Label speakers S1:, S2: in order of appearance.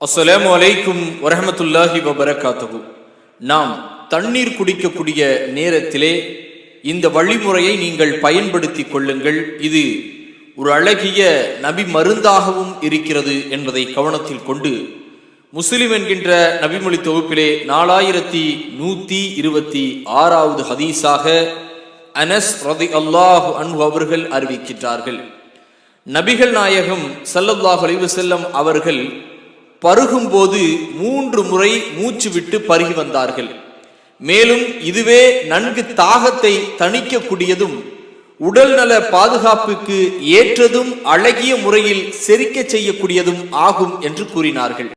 S1: அஸ்ஸலாமு அலைக்கும் வரஹ்மத்துல்லாஹி வபரகாத்துஹு. நாம் தண்ணீர் குடிக்கக்கூடிய நேரத்திலே இந்த வழிமுறையை நீங்கள் பயன்படுத்தி கொள்ளுங்கள். இது ஒரு அழகிய நபி மருந்தாகவும் இருக்கிறது என்பதை கவனத்தில் கொண்டு முஸ்லிம் என்கின்ற நபிமொழி தொகுப்பிலே 4126வது ஹதீஸாக அனஸ் ரலியல்லாஹு அன்ஹு அவர்கள் அறிவிக்கின்றார்கள். நபிகள் நாயகம் ஸல்லல்லாஹு அலைஹி வஸல்லம் அவர்கள் பருகும்போது 3 முறை மூச்சு விட்டு பருகி வந்தார்கள். மேலும் இதுவே நன்கு தாகத்தை தணிக்கக்கூடியதும் உடல் நல பாதுகாப்புக்கு ஏற்றதும் அழகிய முறையில் செரிக்க செய்யக்கூடியதும் ஆகும் என்று கூறினார்கள்.